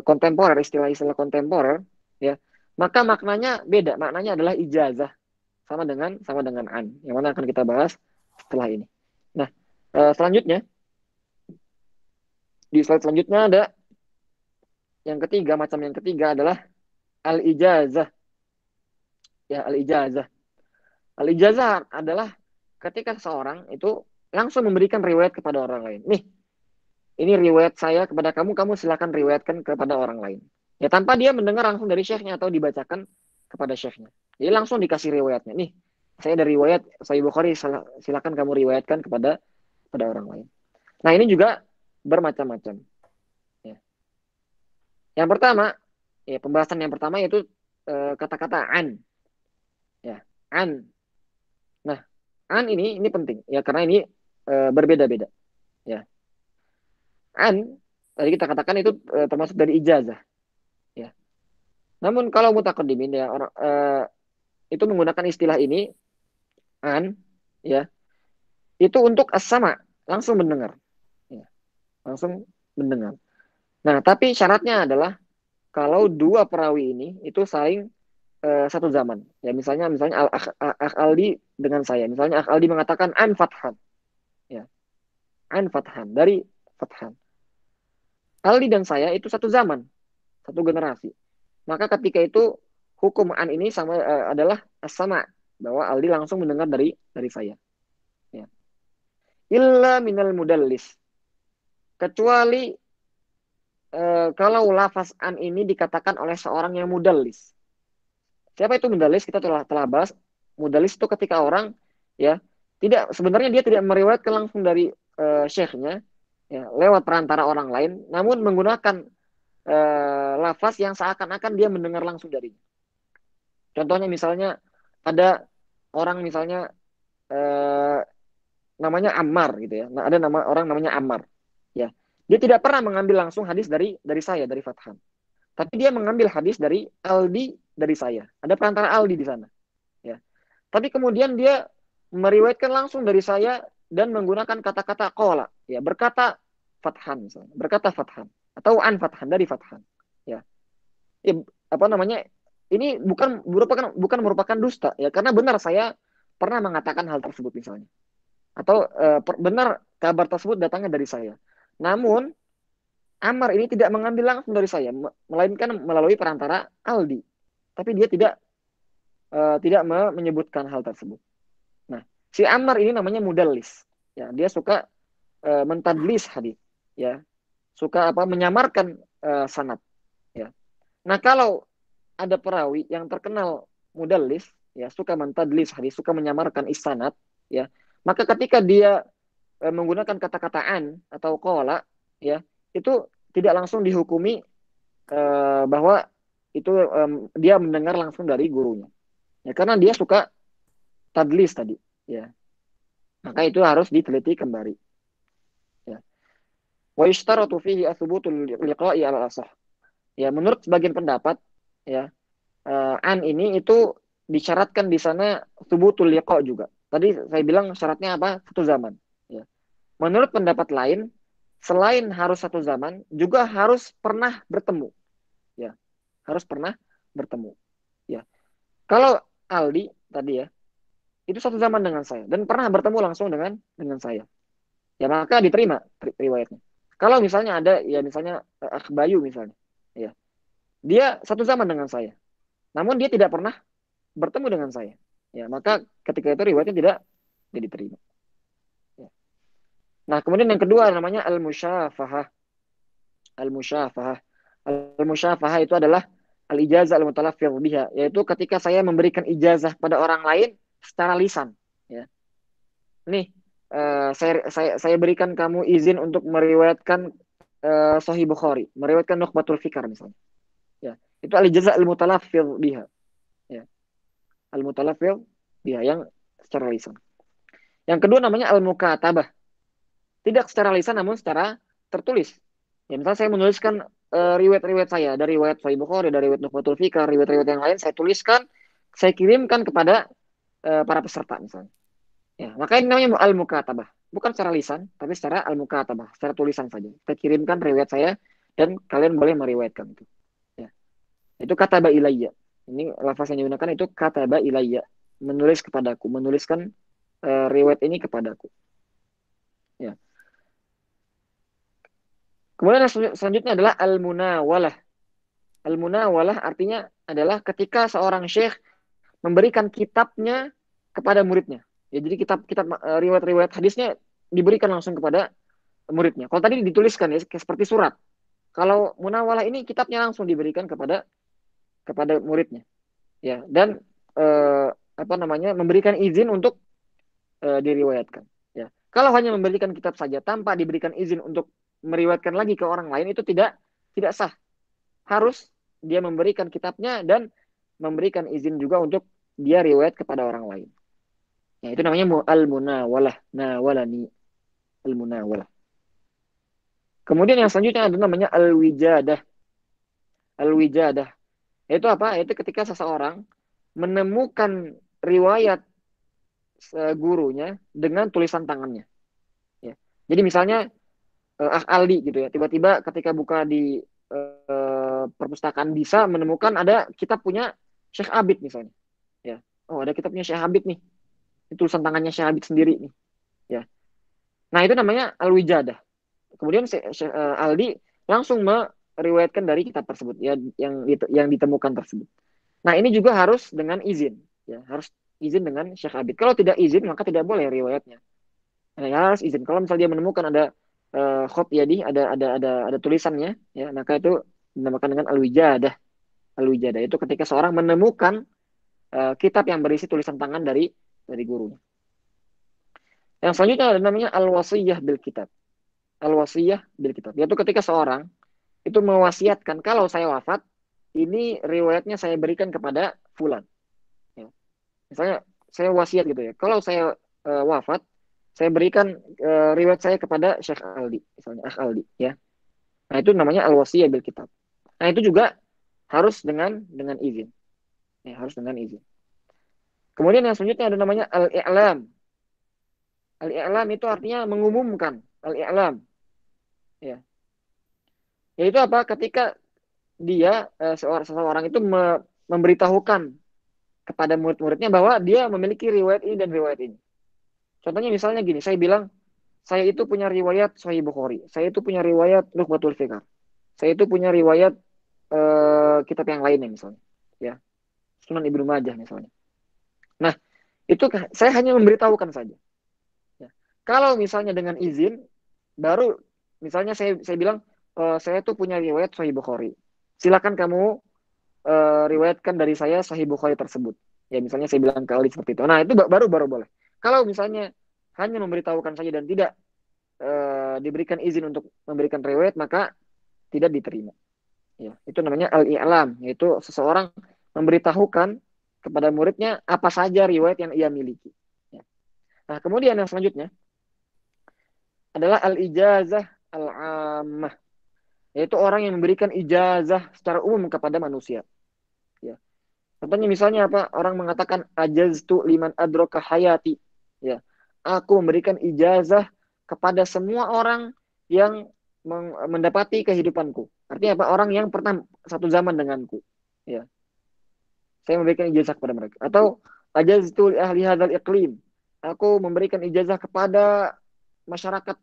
kontemporer, istilah-istilah kontemporer, ya, maka maknanya beda. Maknanya adalah ijazah, sama dengan an, yang mana akan kita bahas setelah ini. Nah, selanjutnya di slide selanjutnya ada yang ketiga, macam yang ketiga adalah al-ijazah. Ya, al-ijazah. Al-ijazah adalah ketika seseorang itu langsung memberikan riwayat kepada orang lain. Nih, ini riwayat saya kepada kamu, kamu silakan riwayatkan kepada orang lain. Ya, tanpa dia mendengar langsung dari syekhnya atau dibacakan kepada syekhnya. Jadi langsung dikasih riwayatnya. Nih, saya ada riwayat Sahih Bukhari, silakan kamu riwayatkan kepada orang lain. Nah, ini juga bermacam-macam. Ya. Yang pertama, ya pembahasan yang pertama yaitu kata-kata an. Ya, an. Nah, an ini penting ya karena ini berbeda-beda. Ya. An tadi kita katakan itu termasuk dari ijazah. Ya. Namun kalau mutaqaddimin ya orang itu menggunakan istilah ini an ya itu untuk as-sama, langsung mendengar. Ya. Langsung mendengar. Nah, tapi syaratnya adalah kalau dua perawi ini itu saling satu zaman. Ya, misalnya Akh Aldi dengan saya. Misalnya Akh Aldi mengatakan an Fathan. Ya, an Fathan dari Fathan. Aldi dan saya itu satu zaman, satu generasi. Maka ketika itu hukum an ini sama adalah sama bahwa Aldi langsung mendengar dari saya. Ya. Illa minal mudallis. Kecuali kalau lafaz an ini dikatakan oleh seorang yang mudallis. Siapa itu mudallis? Kita telah bahas. Mudallis itu ketika orang ya sebenarnya dia tidak meriwayatkan langsung dari syekhnya ya, lewat perantara orang lain, namun menggunakan lafaz yang seakan-akan dia mendengar langsung darinya. Contohnya misalnya ada orang misalnya namanya Ammar gitu ya. Nah, ada orang namanya Ammar. Ya. Dia tidak pernah mengambil langsung hadis dari saya, dari Fathan. Tapi dia mengambil hadis dari Aldi dari saya. Ada perantara Aldi di sana. Ya. Tapi kemudian dia meriwayatkan langsung dari saya dan menggunakan kata-kata qala, ya, berkata Fathan misalnya, berkata Fathan atau an Fathan dari Fathan. Ya. Ya, apa namanya? Ini bukan merupakan dusta ya, karena benar saya pernah mengatakan hal tersebut misalnya. Atau benar kabar tersebut datangnya dari saya. Namun Ammar ini tidak mengambil langsung dari saya, melainkan melalui perantara Aldi. Tapi dia tidak menyebutkan hal tersebut. Nah, si Ammar ini namanya mudallis. Ya, dia suka mentadlis hadis, ya. Suka menyamarkan sanad, ya. Nah, kalau ada perawi yang terkenal mudallis, ya, suka mentadlis hadis, suka menyamarkan isnad, ya. Maka ketika dia menggunakan kata-kata an atau qala, ya, itu tidak langsung dihukumi bahwa itu dia mendengar langsung dari gurunya. Ya, karena dia suka tadlis tadi, ya. Maka itu harus diteliti kembali. Ya. Wa yushtaratu fihi athbutul liqa'i ala asah. Ya, menurut sebagian pendapat, ya, an ini itu disyaratkan di sana thubutul liqa' juga. Tadi saya bilang syaratnya apa? Satu zaman. Ya. Menurut pendapat lain, selain harus satu zaman, juga harus pernah bertemu. Ya, harus pernah bertemu. Ya. Kalau Aldi tadi ya, itu satu zaman dengan saya dan pernah bertemu langsung dengan saya. Ya maka diterima riwayatnya. Kalau misalnya ada ya misalnya Akh Bayu misalnya, ya. Dia satu zaman dengan saya. Namun dia tidak pernah bertemu dengan saya. Ya, maka ketika itu riwayatnya tidak diterima. Ya. Nah, kemudian yang kedua namanya al-musyafahah. Al-musyafahah. Al-musyafahah itu adalah al-ijazah al-mutalaffidh biha, yaitu ketika saya memberikan ijazah pada orang lain secara lisan, ya. Nih, saya berikan kamu izin untuk meriwayatkan Sahih Bukhari, meriwayatkan Nukhbatul Fikar misalnya. Ya, itu al-ijazah al-mutalaffidh biha. Ya. Al-mutalaffidh biha yang secara lisan. Yang kedua namanya al-mukatabah. Tidak secara lisan namun secara tertulis. Ya, misalnya saya menuliskan riwayat-riwayat saya dari riwayat Sahih Bukhari, dari riwayat Nukhbatul Fikar, riwayat-riwayat yang lain saya tuliskan, saya kirimkan kepada para peserta misalnya. Ya, maka ini namanya al-mukatabah. Bukan secara lisan, tapi secara al-mukatabah, secara tulisan saja. Saya kirimkan riwayat saya dan kalian boleh meriwayatkan itu. Ya. Itu kataba ilayya. Ini lafaz yang digunakan itu kataba ilayya, menulis kepadaku, menuliskan riwayat ini kepadaku. Ya. Kemudian yang selanjutnya adalah al-munawalah. Al-munawalah artinya adalah ketika seorang syekh memberikan kitabnya kepada muridnya. Ya, jadi kitab-kitab riwayat-riwayat hadisnya diberikan langsung kepada muridnya. Kalau tadi dituliskan ya seperti surat. Kalau munawalah ini kitabnya langsung diberikan kepada muridnya. Ya, dan apa namanya? Memberikan izin untuk diriwayatkan. Ya. Kalau hanya memberikan kitab saja tanpa diberikan izin untuk meriwayatkan lagi ke orang lain itu tidak sah. Harus dia memberikan kitabnya dan memberikan izin juga untuk dia riwayat kepada orang lain. Ya, itu namanya al-munawalah, nawalani al-munawalah. Kemudian yang selanjutnya ada namanya al-wijadah. Al-wijadah. Itu apa? Itu ketika seseorang menemukan riwayat gurunya dengan tulisan tangannya. Ya. Jadi misalnya Aldi gitu ya, tiba-tiba ketika buka di perpustakaan bisa menemukan ada kitab punya Syekh Abid misalnya. Ya. Oh, ada kitabnya Syekh Abid nih. Itu tulisan tangannya Syekh Abid sendiri nih. Ya. Nah, itu namanya al-wijadah. Kemudian Aldi langsung meriwayatkan dari kitab tersebut ya yang ditemukan tersebut. Nah, ini juga harus dengan izin ya, harus izin dengan Syekh Abid. Kalau tidak izin maka tidak boleh riwayatnya. Nah, ya harus izin. Kalau misalnya dia menemukan ada khot yadi, ada tulisannya ya, maka itu dinamakan dengan al-wijadah. Al-wijadah itu ketika seorang menemukan kitab yang berisi tulisan tangan dari gurunya. Yang selanjutnya ada namanya al-wasiyah bil kitab. Al-wasiyah bil kitab. Yaitu ketika seorang itu mewasiatkan kalau saya wafat, ini riwayatnya saya berikan kepada fulan. Ya. Misalnya saya wasiat gitu ya. Kalau saya wafat, saya berikan riwayat saya kepada Syekh Aldi, misalnya Akh Aldi, ya. Nah, itu namanya al-wasiyah bil kitab. Nah, itu juga harus dengan izin. Ya, harus dengan izin. Kemudian yang selanjutnya ada namanya al-i'lam. Al-i'lam itu artinya mengumumkan. Al-i'lam. Ya. Yaitu apa? Ketika dia seseorang itu memberitahukan kepada murid-muridnya bahwa dia memiliki riwayat ini dan riwayat ini. Contohnya misalnya gini, saya bilang saya itu punya riwayat Sahih Bukhari, saya itu punya riwayat Nukhbatul Fikar, saya itu punya riwayat kitab yang lainnya misalnya, ya Sunan Ibnu Majah misalnya. Nah, itu saya hanya memberitahukan saja. Ya. Kalau misalnya dengan izin, baru misalnya saya bilang saya tuh punya riwayat Sahih Bukhari. Silakan kamu riwayatkan dari saya Sahih Bukhari tersebut. Ya misalnya saya bilang kali seperti itu. Nah itu baru boleh. Kalau misalnya hanya memberitahukan saja dan tidak diberikan izin untuk memberikan riwayat maka tidak diterima. Ya itu namanya al-i'lam, yaitu seseorang memberitahukan kepada muridnya apa saja riwayat yang ia miliki. Ya. Nah kemudian yang selanjutnya adalah al-ijazah al-ammah, yaitu orang yang memberikan ijazah secara umum kepada manusia. Ya. Contohnya misalnya apa? Orang mengatakan ajaztu liman adraka hayati. Ya. Aku memberikan ijazah kepada semua orang yang mendapati kehidupanku. Artinya apa? Orang yang pernah satu zaman denganku. Ya. Saya memberikan ijazah kepada mereka. Atau ajaztu ahli hadzal iqlim. Aku memberikan ijazah kepada masyarakat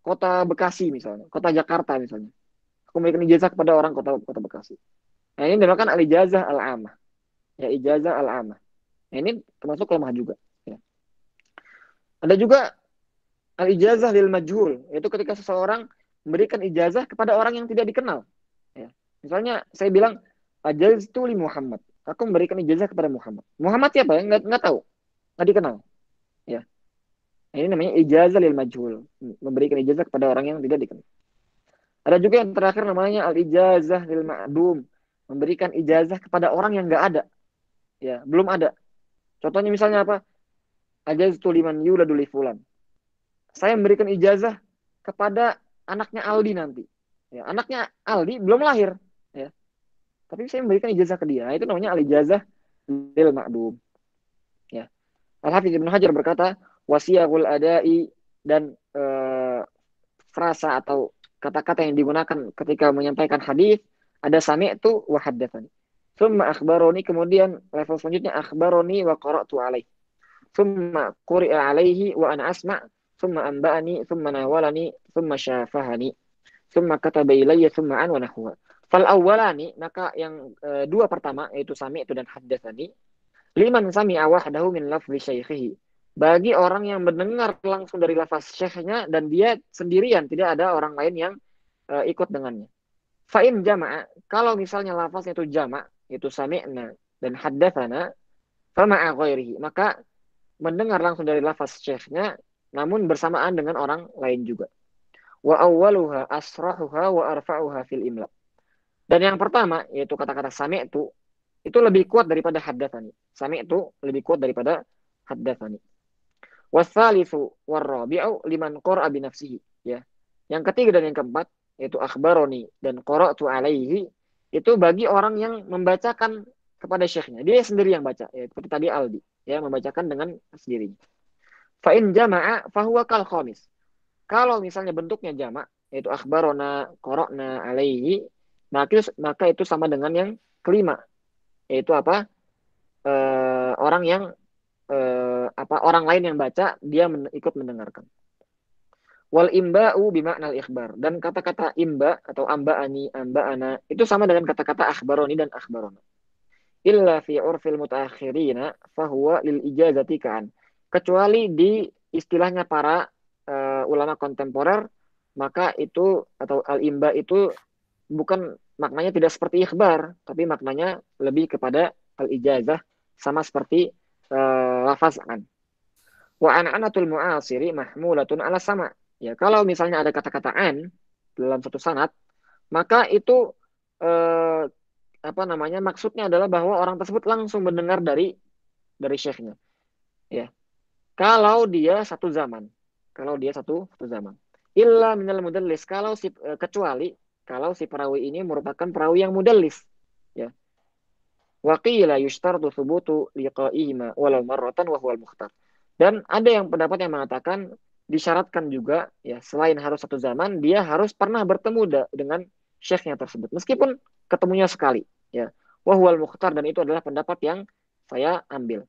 kota Bekasi misalnya, kota Jakarta misalnya. Aku memberikan ijazah kepada orang kota Bekasi. Nah, ini dinamakan al-ijazah al-amah. Ya, ijazah al-amah. Nah, ini termasuk lemah juga. Ya. Ada juga al-ijazah lil majhul, yaitu ketika seseorang memberikan ijazah kepada orang yang tidak dikenal. Ya. Misalnya, saya bilang, ajaztu li Muhammad. Aku memberikan ijazah kepada Muhammad. Muhammad siapa ya? Nggak tahu. Nggak dikenal. Ya. Nah, ini namanya ijazah lil majhul. Memberikan ijazah kepada orang yang tidak dikenal. Ada juga yang terakhir namanya al-ijazah lil ma'dum. Memberikan ijazah kepada orang yang nggak ada. Ya, belum ada. Contohnya misalnya apa? Ajaztu liman yuladu li fulan. Saya memberikan ijazah kepada anaknya Aldi nanti. Ya, anaknya Aldi belum lahir. Ya. tapi saya memberikan ijazah ke dia. Itu namanya al-ijazah lil ma'dum. Ya. Al-Hafidz Ibnu Hajar berkata, wasiyahul adai dan frasa atau kata-kata yang digunakan ketika menyampaikan hadis ada sami'tu wa haddatsani. Tsumma akhbaroni, kemudian level selanjutnya akhbaroni wa qara'tu alaihi. Tsumma quri'a alaihi wa ana asma', tsumma anba'ani, tsumma nawalani, tsumma syafahani, tsumma kataba ilayya, tsumma an wa nahwa. Fal awwalani, maka yang dua pertama yaitu sami'tu dan haddatsani, liman sami'a wahdahu min lafzi syaikhihi, bagi orang yang mendengar langsung dari lafaz syekhnya dan dia sendirian, tidak ada orang lain yang ikut dengannya. Fa'in jama'a, kalau misalnya lafaznya itu jama', itu sami'na dan haddatsana, fama'a ghairihi, maka mendengar langsung dari lafaz syekhnya namun bersamaan dengan orang lain juga. Wa awwaluha asrahuha wa arfa'uha fil imla. Dan yang pertama yaitu kata-kata sami'tu itu lebih kuat daripada haddatsani. Sami'tu lebih kuat daripada haddatsani. Wasalisu warrabi'u liman qara'a bi nafsihi, ya. Yang ketiga dan yang keempat yaitu akhbaroni dan qara'tu alaihi, itu bagi orang yang membacakan kepada syekhnya. Dia sendiri yang baca, ya, seperti tadi Aldi, ya, membacakan dengan sendirinya. Fa in jama'a fahuwa kal khamis. Kalau misalnya bentuknya jama', yaitu akhbarona, qara'na alaihi, maka itu sama dengan yang kelima, yaitu apa? Orang yang orang lain yang baca, dia ikut mendengarkan. Wal imba'u bima'nal ikhbar, dan kata-kata imba atau amba'ani, amba'ana itu sama dengan kata-kata akhbaroni dan akhbarona. Illa fi urfil mutaakhirina fahuwa lil ijazati ka'an. Kecuali di istilahnya para ulama kontemporer, maka itu atau al-imba itu bukan maknanya tidak seperti ikhbar, tapi maknanya lebih kepada al-ijazah, sama seperti lafaz an. Wa an'anatul mu'asiri mahmulatun ala sama. Ya, kalau misalnya ada kata-kata an dalam satu sanad, maka itu maksudnya adalah bahwa orang tersebut langsung mendengar dari syekhnya. Ya. Kalau dia satu zaman. Kalau dia satu zaman. Illa minal mudallis, kecuali kalau si perawi ini merupakan perawi yang mudallis. Ya. Wa qila yushtartu thubutu liqa'ihima walau marratan wa huwal mukhtar. Dan ada yang pendapat yang mengatakan disyaratkan juga, ya, selain harus satu zaman, dia harus pernah bertemu dengan syekhnya tersebut, meskipun ketemunya sekali, ya. Wa huwal mukhtar, dan itu adalah pendapat yang saya ambil.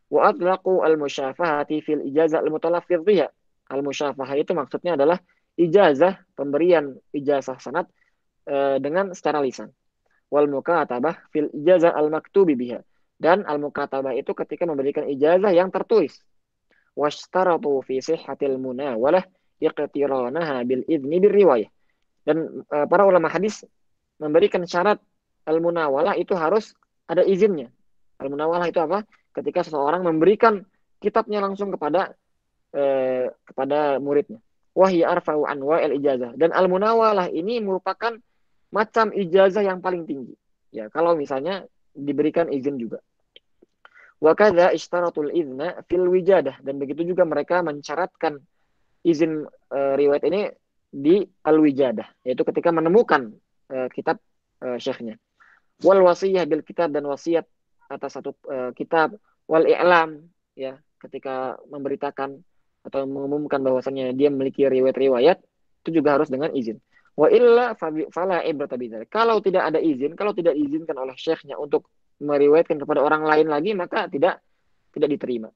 Wa atlaqu al-musyafahati fil ijazah al-mutalaffidh biha. Al-musyafahah itu maksudnya adalah ijazah, pemberian ijazah sanad dengan secara lisan. Wal mukatabah fil ijazah al-maktubi biha. Dan al-mukatabah itu ketika memberikan ijazah yang tertulis. Washtaratu fi sihhatil munawalah iqtiranaha bil idni bir riwayah. Dan para ulama hadis memberikan syarat al-munawalah itu harus ada izinnya. Al-munawalah itu apa? Ketika seseorang memberikan kitabnya langsung kepada muridnya. Wahya arfa'u anwa'il ijazah. Dan al-munawalah ini merupakan macam ijazah yang paling tinggi. Ya, kalau misalnya diberikan izin juga. Wa kadza ishtaratul idzna fil wijadah, dan begitu juga mereka mensyaratkan izin riwayat ini di al-wijadah, yaitu ketika menemukan kitab syekhnya. Wal wasiyah bil kitab, dan wasiat atas satu kitab. Wal i'lam, ya, ketika memberitakan atau mengumumkan bahwasannya dia memiliki riwayat-riwayat, itu juga harus dengan izin. Wa illa fala ibrata bidzalik. Kalau tidak ada izin, kalau tidak diizinkan oleh syekhnya untuk meriwayatkan kepada orang lain lagi, maka tidak diterima.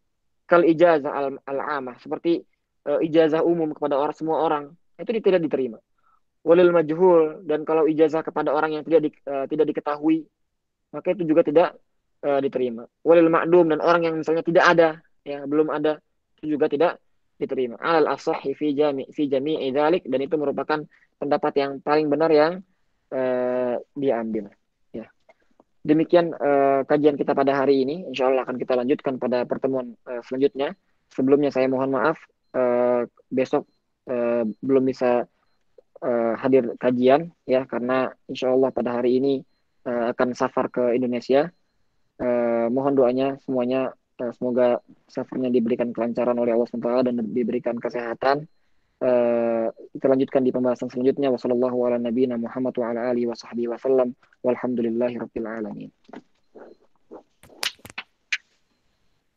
Kal ijazah al-amah, seperti ijazah umum kepada semua orang, itu tidak diterima. Walil majhul, dan kalau ijazah kepada orang yang tidak diketahui, maka itu juga tidak diterima. Walil ma'dum, dan orang yang misalnya tidak ada, ya, belum ada, itu juga tidak diterima. Alal asahhi fi jami'i dzalik, dan itu merupakan pendapat yang paling benar yang diambil. Ya. Demikian kajian kita pada hari ini. Insya Allah akan kita lanjutkan pada pertemuan selanjutnya. Sebelumnya saya mohon maaf, besok belum bisa hadir kajian, ya, karena insya Allah pada hari ini akan safar ke Indonesia. Mohon doanya semuanya, semoga safarnya diberikan kelancaran oleh Allah SWT dan diberikan kesehatan, kita lanjutkan di pembahasan selanjutnya. Wassallallahu ala nabiyina Muhammad wa ala alihi wa sahbihi wasallam. Walhamdulillahi rabbil alamin.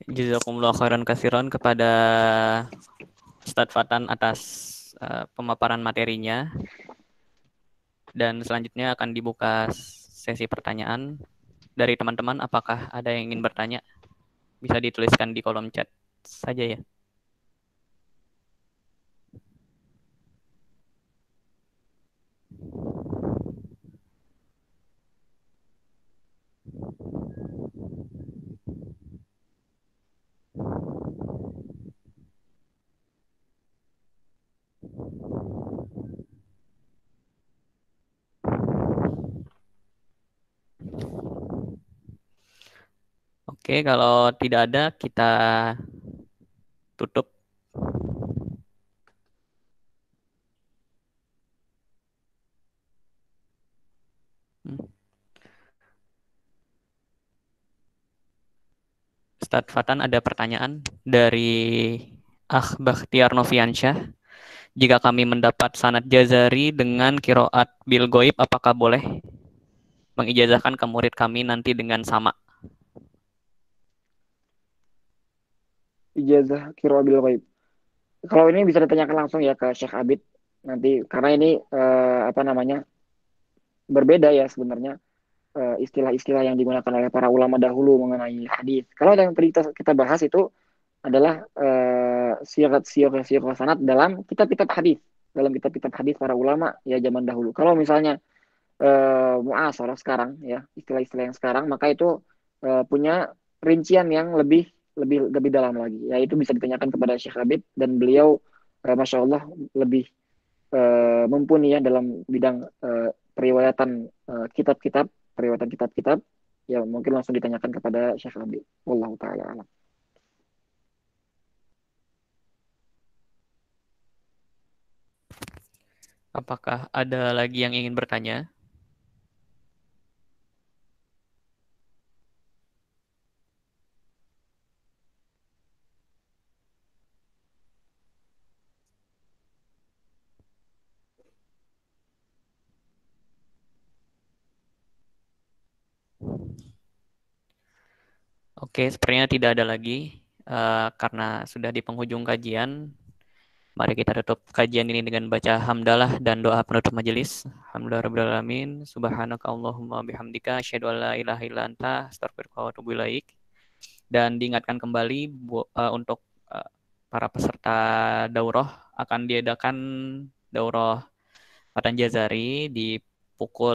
Jazakumullah khairan katsiran kepada Ustadz Fatan atas pemaparan materinya. Dan selanjutnya akan dibuka sesi pertanyaan dari teman-teman. Apakah ada yang ingin bertanya? Bisa dituliskan di kolom chat saja ya. Oke, kalau tidak ada kita tutup. Ustadz Fatan, ada pertanyaan dari Bakhtiar Noviansyah. Jika kami mendapat sanad jazari dengan kiroat bil goib, apakah boleh mengijazahkan ke murid kami nanti dengan sama? Ijazah qiraah bil ghaib. Kalau ini bisa ditanyakan langsung ya ke Syekh Abid nanti, karena ini apa namanya, berbeda ya sebenarnya istilah-istilah yang digunakan oleh para ulama dahulu mengenai hadis. Kalau yang tadi kita bahas itu adalah siyaq sanad dalam kitab-kitab hadis, dalam kitab-kitab hadis para ulama ya zaman dahulu. Kalau misalnya muasarah sekarang ya, istilah-istilah yang sekarang, maka itu punya rincian yang lebih dalam lagi. Ya itu bisa ditanyakan kepada Syekh Habib, dan beliau Masya Allah lebih mumpuni ya dalam bidang periwayatan kitab-kitab, periwayatan kitab-kitab. Ya mungkin langsung ditanyakan kepada Syekh Habib. Wallahu taala alam. Apakah ada lagi yang ingin bertanya? Oke, sepertinya tidak ada lagi. Karena sudah di penghujung kajian, mari kita tutup kajian ini dengan baca hamdalah dan doa penutup majelis. Alhamdulillahirrahmanirrahim. Subhanaka Allahumma bihamdika asyhadu an la ilaha illa anta astaghfiruka wa atubu ilaik. Dan diingatkan kembali untuk para peserta daurah akan diadakan daurah Fatan Jazari di pukul